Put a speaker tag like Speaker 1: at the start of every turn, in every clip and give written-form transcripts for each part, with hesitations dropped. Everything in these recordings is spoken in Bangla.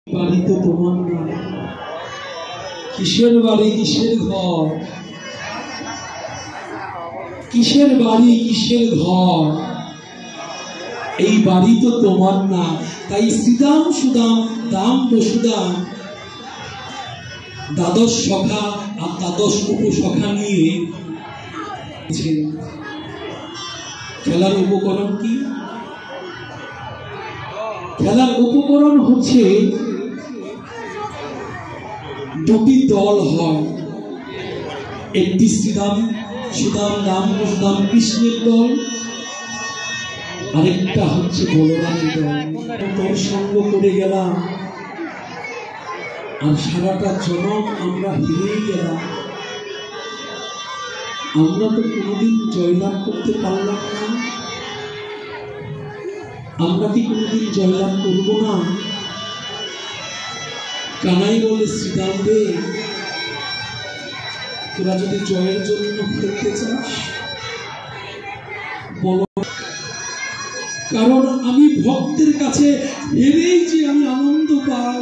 Speaker 1: বাড়ি তো তোমার না, কিসের বাড়ি কিসের ঘর, কিসের বাড়ি কিসের ঘর, এই বাড়ি তো তোমার না। তাই শ্রীদাম সুদাম দাম বসুদাম দ্বাদশ সখা আর দ্বাদশ উপসখা নিয়ে খেলার উপকরণ কি? খেলার উপকরণ হচ্ছে দুটি দল হয়, একটি শ্রীদাম সুদাম দাম বসুদাম কৃষ্ণের দল, আরেকটা হচ্ছে বলরামের দল। তোর সঙ্গ করে গেলাম আর সারাটা জনম আমরা হেরেই গেলাম। আমরা তো কোনোদিন জয়লাভ করতে পারলাম না, আমরা কি কোনোদিন জয়লাভ করব না? কানাই বলে শ্রীদাম রে, তোরা যদি জয়ের জন্য খেলতে চাস বলো, কারণ আমি ভক্তের কাছে হেরেই যে আমি আনন্দ পাই।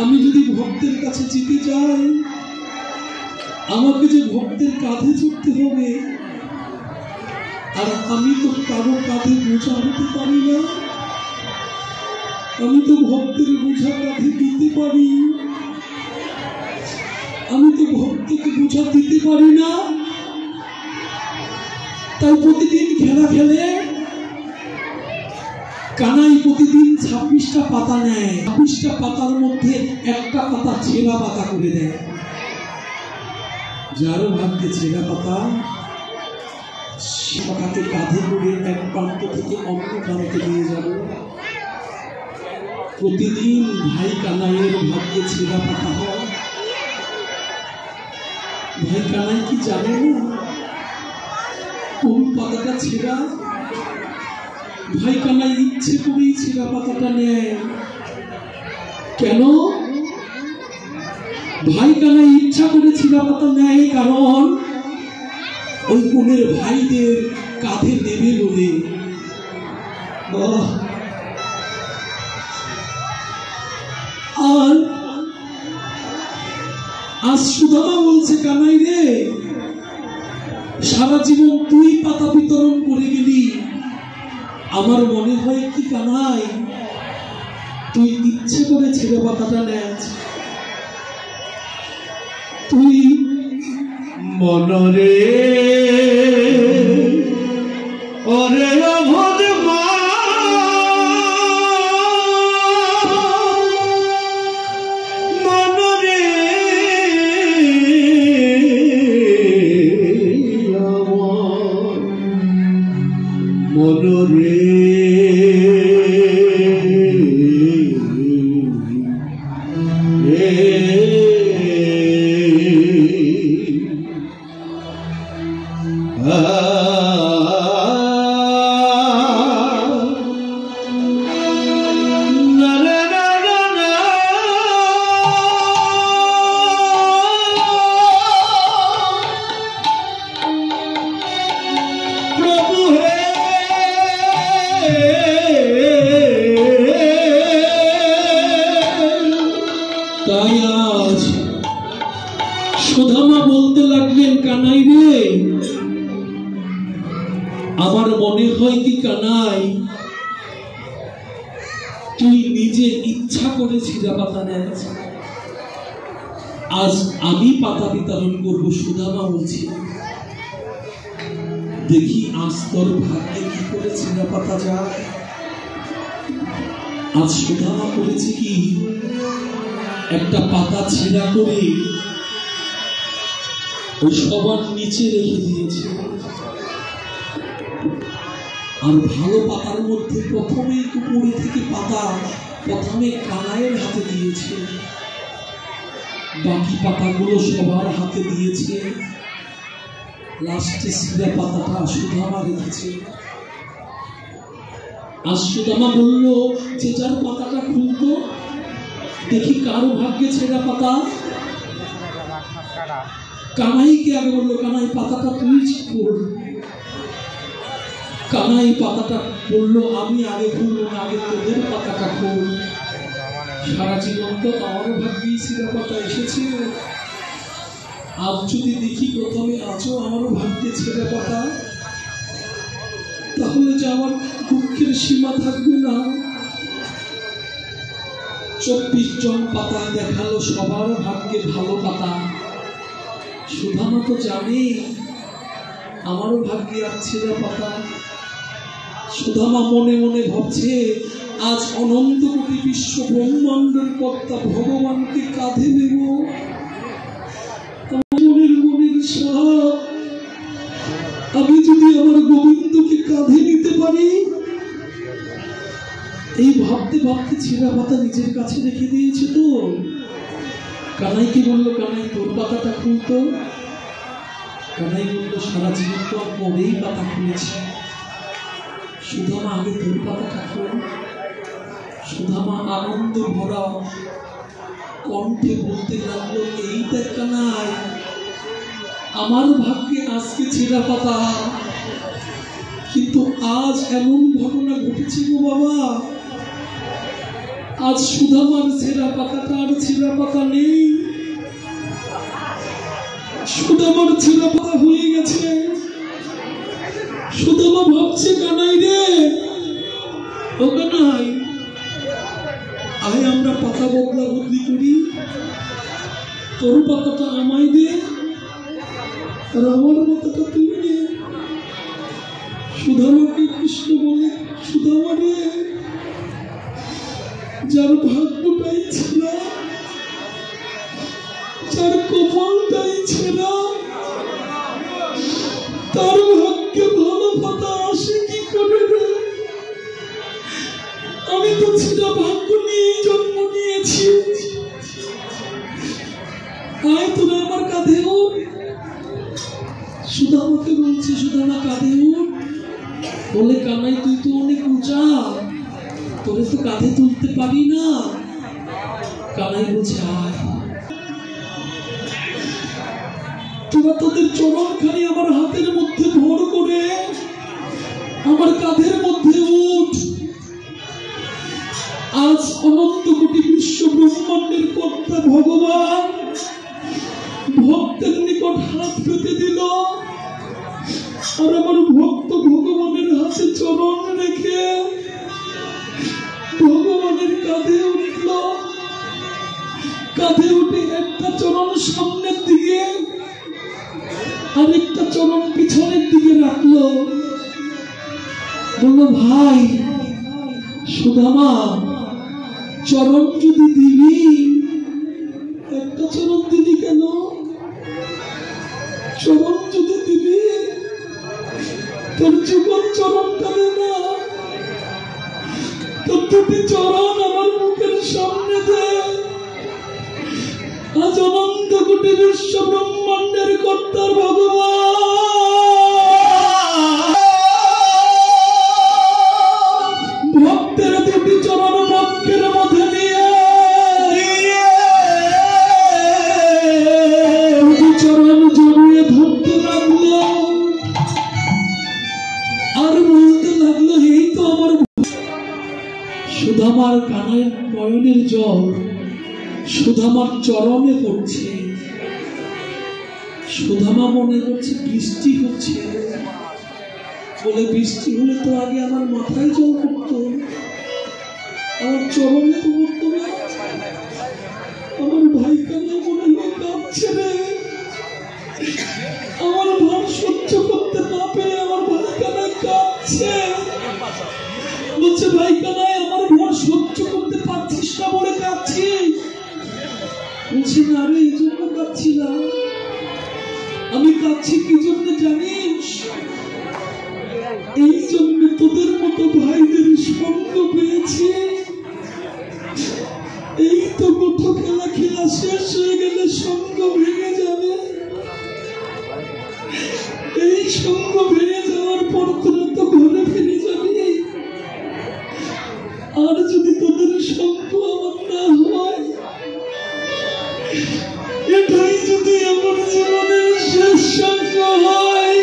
Speaker 1: আমি যদি ভক্তের কাছে জিতে যাই, আমাকে যে ভক্তের কাঁধে চড়তে হবে, আর আমি তো কারো কাঁধে বোঝা হতে পারি না, আমি তো ভক্তের বোঝা কাঁধে দিতে পারি, আমি তো ভক্তকে বোঝা দিতে পারি না। তাই প্রতিদিন খেলা খেলে কানাই প্রতিদিন 26টা পাতা নেয়, 26টা পাতার মধ্যে একটা পাতা ছেঁড়া পাতা করে দেয়। যারও ভাগ্যে ছেঁড়া পাতা, সে পাতাকে কাঁধে করে এক প্রান্ত থেকে অন্য প্রান্তে নিয়ে যাব। প্রতিদিন ভাই কানাইয়ের ভাগ্যে ছেঁড়া পাতা হয়। ভাই কানাই কি জানে না কোন পাতাটা ছেঁড়া? ভাই কানাই ইচ্ছে করেই ছেঁড়া পাতাটা নেয়। কেন ভাই কানাই ইচ্ছা করে ছেঁড়া পাতা নেয়? কারণ ওই কোণের ভাইদের কাঁধে নেবে বলে। আর আজ সুদামা বলছে, কানাই রে, সারা জীবন তুই পাতা বিতরণ করে গেলি, আমার মনে হয় কি কানাই তুই ইচ্ছে করে ছেড়ে পাতাটা নেস। তুই মনরে ওরে অভদ মা মনরে মনরে তাই আজ সুদামা বলতে লাগলেন, কানাই রে, আমার মনে হয় কি কানাই তুই নিজে ইচ্ছা করে ছিঁড়া পাতা নেস, আজ আমি পাতা বিতরণ করবো। সুদামা বলছি, দেখি আজ তোর ভাগ্যে কি করে ছিঁড়া পাতা যায়। আজ সুদামা করেছে কি, একটা পাতা ছেঁড়া করে ওই সবার নিচে রেখে দিয়েছে। আর ভালো পাতার মধ্যে প্রথমে উপরে থেকে পাতা প্রথমে কানাইয়ের হাতে দিয়েছে, বাকি পাতাগুলো সবার হাতে দিয়েছে, লাস্টে ছিঁড়া পাতাটা সুদামা রেখেছে। আর সুদামা বলল, যে যার পাতাটা খুলতো, দেখি কারো ভাগ্যে ছেঁড়া পাতা। কানাইকে আগে বললো, কানাই পাতাটা তুই খোল। কানাই পাতাটা বললো, আমি আগে খুলবো না, আগে তোদের পাতাটা খোল। সারা জীবন তো আমারও ভাগ্যেই ছিঁড়া পাতা এসেছে। আজ যদি দেখি প্রথমে আজও আমারও ভাগ্যে ছেঁড়া পাতা, তাহলে যে আমার দুঃখের সীমা থাকবে না। 24 জন পাতায় দেখালো সবার ভাগ্যে ভালো পাতা। সুধামা তো জানে আমারও ভাগ্যে আর ছেঁড়া পাতা। সুধামা মনে মনে ভাবছে, আজ অনন্ত কোটি বিশ্ব ব্রহ্মাণ্ডের কর্তা ভগবানকে কাঁধে নেব। মনের সাপ, আমি যদি আমার গোবিন্দকে কাঁধে নিতে পারি। এই ভাবতে ভাবতে ছেঁড়া পাতা নিজের কাছে রেখে দিয়েছে। তো কানাইকে বললো, কানাই তোর পাতাটা খুলতো। কানাই বললো, সারা জীবন তো পরেই পাতা খুলেছে, সুধামা আগে তোর পাতাটা খোল। সুধামা আনন্দ ভরা কণ্ঠে বলতে লাগলো, এই দেখ কানাই, আমার ভাগ্যে আজকে ছেঁড়া পাতা। কিন্তু আজ এমন ঘটনা ঘটেছে গো বাবা, আজ সুধামার ছেঁড়া পাতাটা আর ছেঁড়া পাতা নেই। সুধামার ছেঁড়া পাতা হয়ে গেছে। সুধামা ভাবছে, কানাই রে, ও কানাই, আয় আমরা পাতা বদলা বদলি করি। তোর পাতাটা আমায় দে, আর আমার পাতাটা তুই নে। সুধামাকে কৃষ্ণ বলে, সুধামা রে, যার ভাগ্যটাই ছেঁড়া, যার কপালটাই ছেঁড়া, তার ভাগ্যে ভালো পাতা আসে কি করে রে? আমি তো ছেঁড়া ভাগ্য নিয়ে জন্ম নিয়েছি। আয় তোরা আমার কাঁধে উঠ। সুধামাকে বলছে, সুধামা কাঁধে উঠ। বলে, কানাই তুই তো অনেক উঁচা, তোরে তো কাঁধে তুলতে পারি না। কানাই বলছে, আয় তোরা তোদের চরণখানি আমার হাতের মধ্যে ভর করে আমার কাঁধের মধ্যে উঠ। আজ অনন্ত কোটি বিশ্ব ব্রহ্মাণ্ডের কর্তা ভগবান ভক্তের নিকট হাত পেতে দিল, আর আমার ভক্ত ভগবানের হাতে চরণ রেখে ভগবানের কাঁধে উঠল। কাঁধে উঠে একটা চরণ সামনের দিকে, আরেকটা চরণ পিছনের দিকে রাখলো। বললো, ভাই সুধামা, চরণ যদি দিবি, একটা চরণ দিবি কেন? চরণ যদি দিবি, তোর জীবন চরণটা দে না, তোর দুটি চরণ আমার মুখের সামনে দে। আজ অনন্ত কোটি বিশ্ব ব্রহ্মাণ্ডের কর্তার ভগবান ভক্তের দুটি চরণ বক্ষের মধ্যে নিয়ে চরণ জড়িয়ে ধরতে লাগলো, আর বলতে লাগলো, এই তো আমার। সুধামার কানের নয়নের জল সুধামার চরণে পড়ছে। সুধামা মনে করছে বৃষ্টি হচ্ছে। বলে, বৃষ্টি হলে তো আগে আমার মাথায় জল পড়তো, আমার চরণে তো পড়তো না। আমার ভাই কান্না মনে হয় কাঁদছে রে। আমার ভার সহ্য করতে না পেরে আমার ভাই কান্নায় কাঁদছে। বলছে, ভাই কান্নায় আমার ভার সহ্য করতে পারছিস না বলে কাঁদছিস? বলছে, না রে, এই জন্য কাঁদছি না। আমি কাঁদছি কি জন্য জানিস? এই জন্য তোদের মতো ভাইদের সঙ্গ পেয়েছি। এই তো কত খেলা খেলা শেষ হয়ে গেলে সঙ্গ ভেঙে যাবে। এই সঙ্গ ভেঙে যাওয়ার পর তোরা তো ঘরে ফিরে যাবি। আর যদি তোদের সঙ্গ আমার না হয়, এটাই যদি আমার জীবনের শেষ সঙ্গ হয়,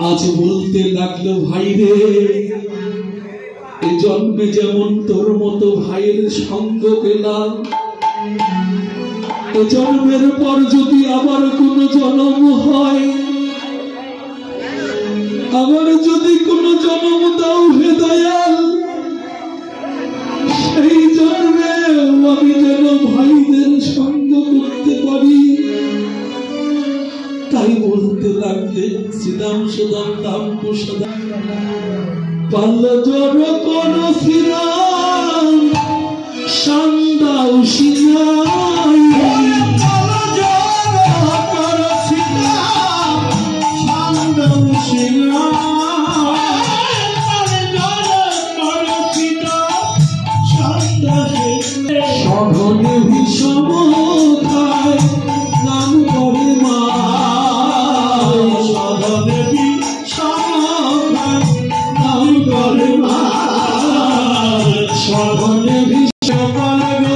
Speaker 1: आज बोलते लागलो भाई रे ए जन्मे जेमन तोर मतो भाइयेर संग पेलाम ए जन्मेर पर यदि आबार कोनो जन्म हय आबार यदि कोनो जन्म दाओ हे दयाल সেই জন্মে আমি যেন ভাইদের সঙ্গ করতে পারি তাই বলতে লাগলে শ্রীরাম সুদাম দাম কুশদাম পাল্ল জড় কোন শ্রীরাম সান্দাও সিনাই পাল্ল জড় কোন শ্রীরাম সান্দাও সিনাই সঘনে বিষম খায় নাম করে মা সঘনে বিষম খায় নাম করে মা সঘনে বিষম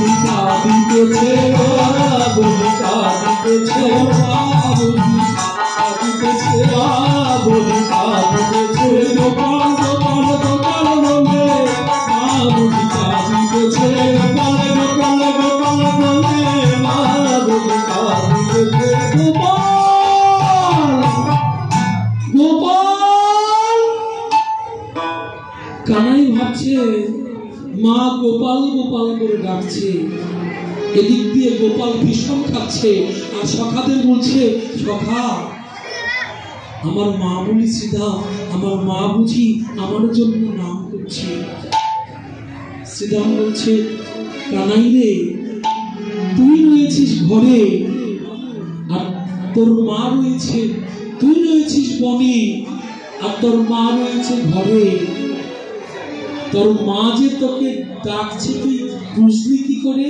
Speaker 1: বলি কাঁদিতেছে বলি কাঁদিতেছে কাঁদিতেছে বলি কাঁদিতেছে গোপাল গোপাল গোপাল বলে মা বলি কাঁদিতেছে গোপাল গোপাল গোপাল বলে মা বলি কাঁদিতেছে গোপাল গোপাল। কানাই ভাবছে মা গোপাল গোপাল করে ডাকছে, এদিক দিয়ে গোপাল ভীষণ খাচ্ছে আর সখাদের বলছে সখা আমার মা বলি শ্রীদাম, আমার মা বুঝি আমার জন্য নাম করছে। শ্রীদাম বলছে কানাই রে তুই রয়েছিস ঘরে আর তোর মা রয়েছে, তুই রয়েছিস বনে আর তোর মা রয়েছে ঘরে, তোর মা যে তোকে ডাকছে তুই বুঝলি কি করে?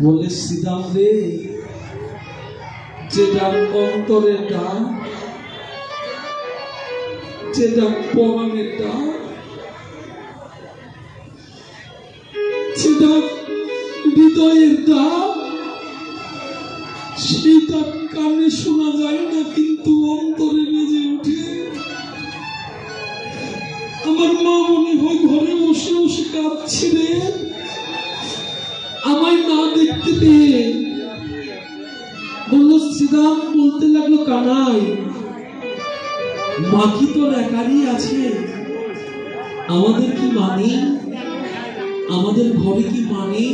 Speaker 1: বলে শ্রীদাম রে যেটা অন্তরের ডাক, যেটা পরাণের ডাক, যেটা হৃদয়ের ডাক, সেটা কানে শোনা যায় না কিন্তু অন্তরে বেজে ওঠে। আমার মা মনে হয় ঘরে বসে বসে কাঁদছে রে, আমায় না দেখতে পেয়ে। বললো শ্রীদাম বলতে লাগলো কানাই মা কি তোর একারই আছে, আমাদের কি মানে, আমাদের ঘরে কি মানে?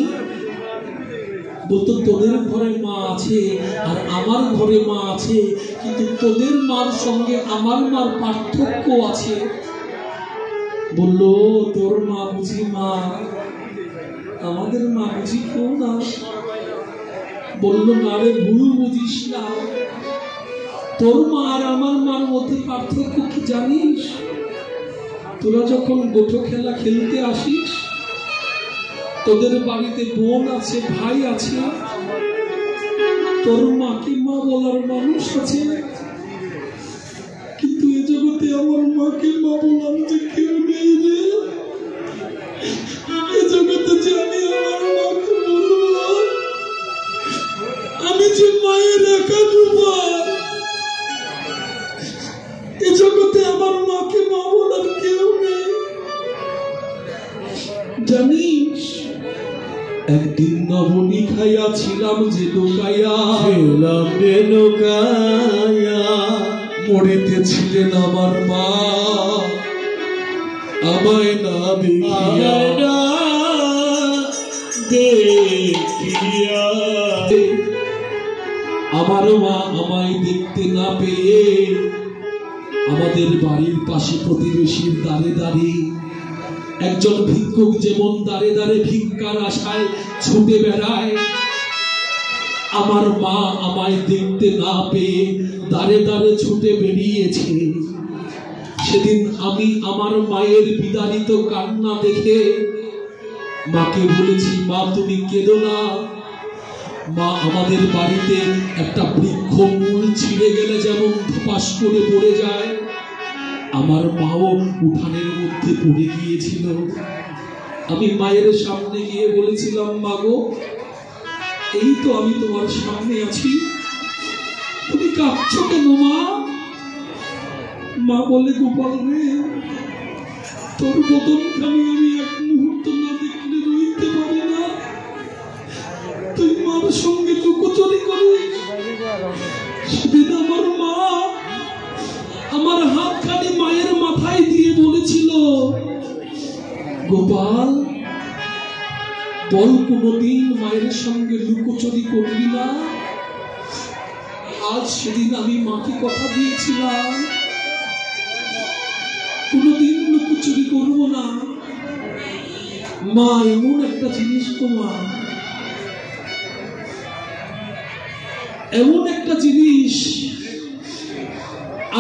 Speaker 1: বলতো তোদের ঘরে মা আছে আর আমার ঘরে মা আছে, কিন্তু তোদের মার সঙ্গে আমার মার পার্থক্য আছে। বললো তোর মা বুঝি মা, আমাদের মা বুঝি কেউ না। বললো না রে ভুল বুঝিস না, তোর মা আর আমার মার মধ্যে পার্থক্য কি জানিস? তোরা যখন গোটো খেলা খেলতে আসিস তোদের বাড়িতে বোন আছে ভাই আছে, তোর মাকে মা বলার মানুষ আছে, কিন্তু এ জগতে আমার মাকে মা বলার যে কেউ নেই রে। এ জগতে যে আমি আমার মাকে বলবো, আমি যে মায়ের একা দুবার, এ জগতে আমার মাকে মা বলার কেউ নেই। জানিস একদিন নবনী খাইয়া ছিলাম যে ডোকাইয়া, মরেতে ছিলেন আমার মা, আমায় না দেখিয়া, আমার মা আমায় দেখতে না পেয়ে আমাদের বাড়ির পাশে প্রতিবেশীর দ্বারে দ্বারে একজন ভিক্ষুক যেমন দ্বারে দ্বারে ভিক্ষার আশায় ছুটে বেড়ায়, আমার মা আমায় দেখতে না পেয়ে দ্বারে দ্বারে ছুটে বেরিয়েছে। সেদিন আমি আমার মায়ের বিদারিত কান্না দেখে মাকে বলেছি মা তুমি কেঁদো না, মা আমাদের বাড়িতে একটা বৃক্ষ মূল ছিঁড়ে গেলে যেমন ধপাস করে পড়ে যায়, আমার মাও উঠানের মধ্যে পড়ে গিয়েছিল। আমি মায়ের সামনে গিয়ে বলেছিলাম মা গো এই তো আমি তোমার সামনে আছি, তুমি কাঁদছো কেন মা? মা বলে গোপাল রে তোর বদনখানি আমি এক মুহূর্ত না দেখলে রইতে পারি না, তুই মার সঙ্গে লুকোচুরি করিস। সেদিন আমার মা আমার হাতখানি মায়ের মাথায় দিয়ে বলেছিল গোপাল বল কোনদিন মায়ের সঙ্গে লুকোচুরি করবি না। আজ সেদিন আমি মাকে কথা দিয়েছিলাম কোনদিন লুকোচুরি করবো না। মা এমন একটা জিনিস তো মা, এমন একটা জিনিস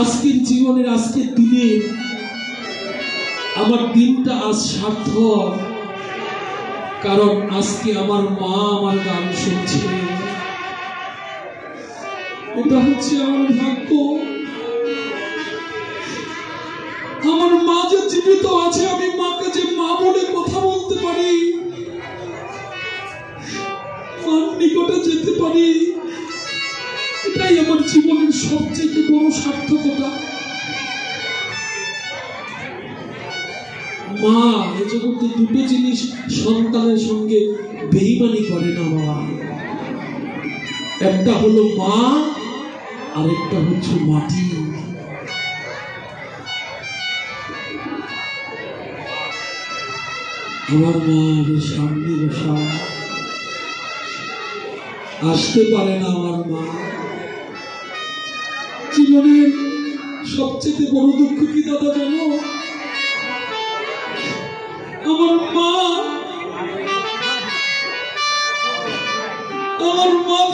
Speaker 1: আজকের জীবনের আজকের দিনে আমার দিনটা আজ সার্থক, কারণ আজকে আমার মা আমার গান শুনছে। এটা হচ্ছে আমার ভাগ্য। আমার মা যে জীবিত আছে, আমি মাকে যে মা বলে কথা বলতে পারি, পারি, এটাই আমার জীবনের সবচেয়ে বড় সার্থকতা। মা এ জগতে দুটো জিনিস সন্তানের সঙ্গে বেইমানি করে না বাবা, একটা হলো মা আর একটা হচ্ছে মাটি। আমার মা সামনে বসা, আসতে পারে না আমার মা। জীবনের সবচেয়ে বড় দুঃখ কি দাদা জানো? আমার মা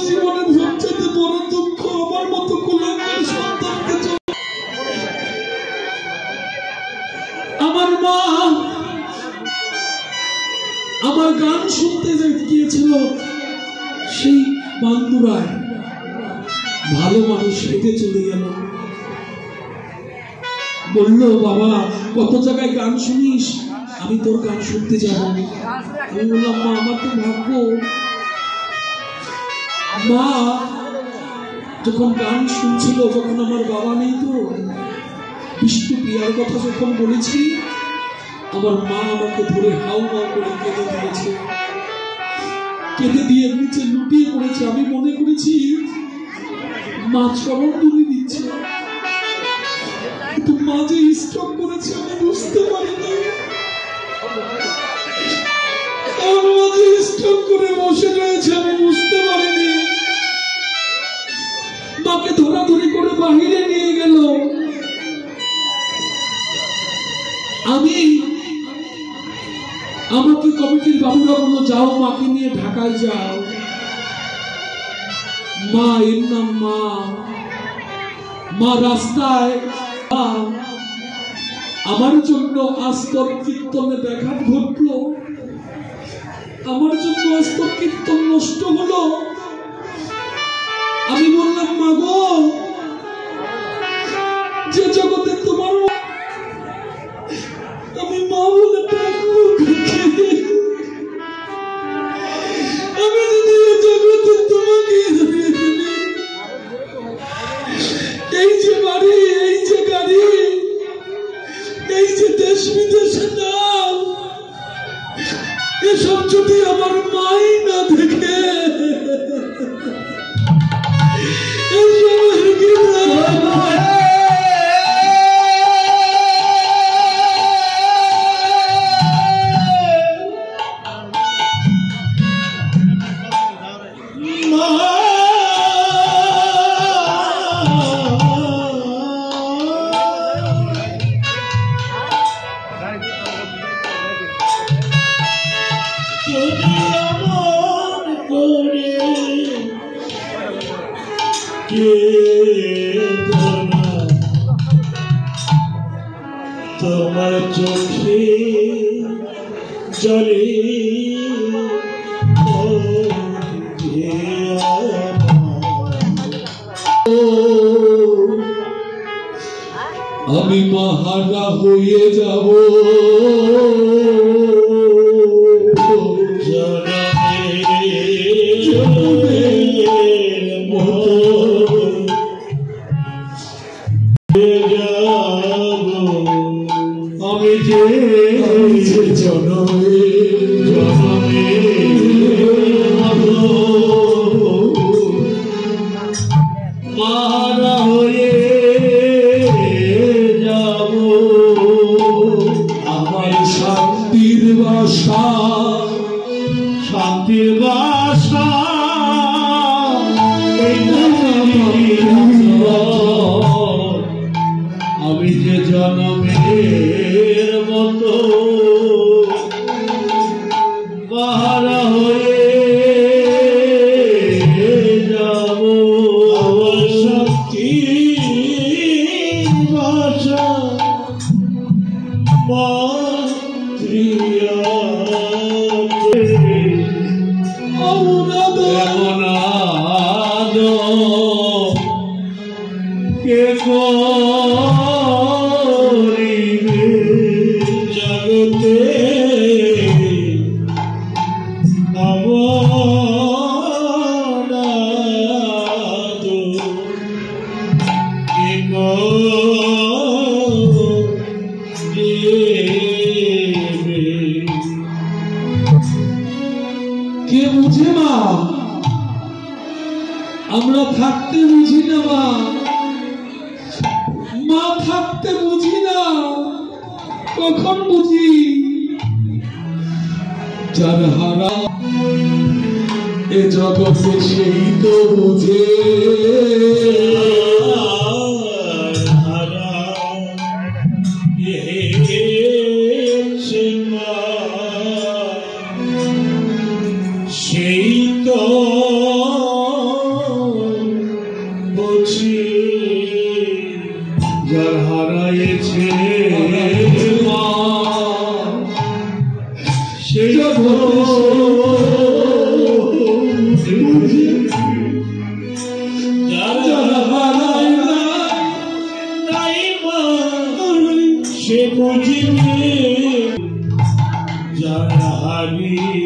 Speaker 1: জীবনের সবচেয়ে বড় দুঃখ আমার মতো কুলাঙ্গার সন্তানকে। আমার মা আমার গান শুনতে গিয়েছিল সেই বান্দুরায়, ভালো মানুষ হেঁটে চলে গেল, বললো বাবা কত জায়গায় গান শুনিস, আমি তোর গান শুনতে যাব। আমি বললাম মা আমার তো ভাগ্য। মা যখন গান শুনছিল, যখন আমার বাবা নেই, তো বিষ্ণু প্রিয়ার কথা যখন বলেছি, আমার মা আমাকে ধরে হাউ হাউ করে কেঁদে দিয়েছে, কেঁদে দিয়ে নিচে লুটিয়ে পড়েছে। আমি মনে করেছি মা চরণ তুলে দিচ্ছে, কিন্তু মা যে স্ট্রোক করেছে আমি বুঝতে পারিনি। আমার মা যে স্ট্রোক করে বসে রয়েছে আমি বুঝতে পারিনি। মাকে ধরাধরি করে বাহিরে নিয়ে গেল। আমাকে কমিটির বাবুরা বললো যাও মাকে নিয়ে ঢাকায় যাও। মা এর নাম মা রাস্তায় আমার জন্য আস্তর কীর্তনে ব্যাঘাত ঘটলো, আমার জন্য আস্তর কীর্তন নষ্ট হলো। আমি বললাম মা গো, যে জগতে তোমার আমি মা বলে ডাকবো, আমি যদি এ জগতে তোমাকে এই যে বাড়ি, এই যে গাড়ি, এই যে দেশ বিদেশে নাম, এসব যদি আমার মাই না দেখে,
Speaker 2: তোমার চোখে জলে
Speaker 1: আমি মাহারা হয়ে যাব,
Speaker 2: আমি যে জনমে মারা হয়ে যাব।
Speaker 1: আমার শান্তির বাসা,
Speaker 2: শান্তির বাসা আমি যে জনমের মতো বাহারা হয়ে যাব। আমার শান্তির বাসা মাতৃয়া কে করিবে জগতে আমার
Speaker 1: কে বুঝে মা? আমরা থাকতে বুঝি না মা, মা থাকতে বুঝি না। কখন বুঝি? যার হারা এ জগতে সেই তো বুঝে।
Speaker 2: সেই তো বুঝি যার হারাইছে
Speaker 1: মা
Speaker 2: সেই তো বুঝি যার হারাই নাই মা সে বুঝিবে যার হারিয়েছে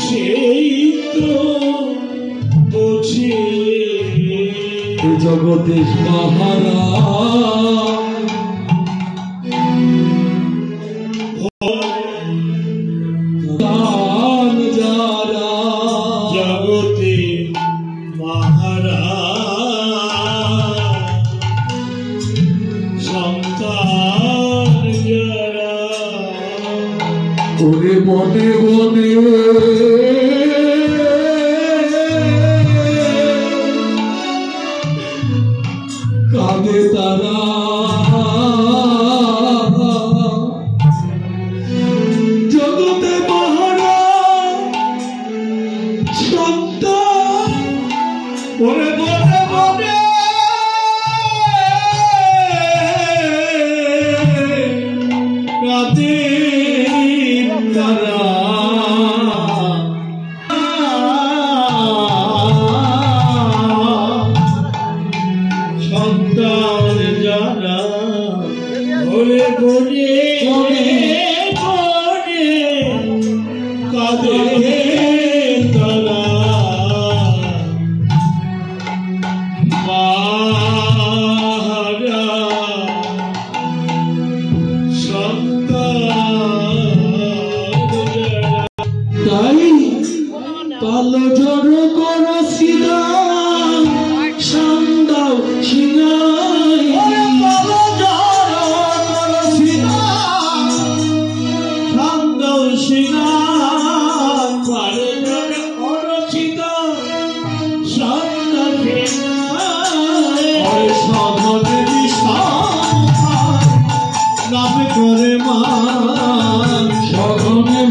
Speaker 2: সেই তো বুঝি
Speaker 1: জগতে মহারা যারা
Speaker 2: জগতে মহারা সন্তান যারা
Speaker 1: ওরে বনে বনে কাঁদে তারা জগতে মহারা সন্তান।
Speaker 2: ওরে বনে বনে কাঁদে তারা সন্তান যারা ওরে বনে বনে কাঁদে তারা মারা
Speaker 1: তাই পালো জড়ো করো সিদা সন্দাও সিনাই।
Speaker 2: পালো জড়ো করো সিদা সন্দাও সিনাই। পালো জড়ো করো সিদা সন্দাও সিনাই। সাধনে বিষয় নামে করে মা
Speaker 1: সঘনে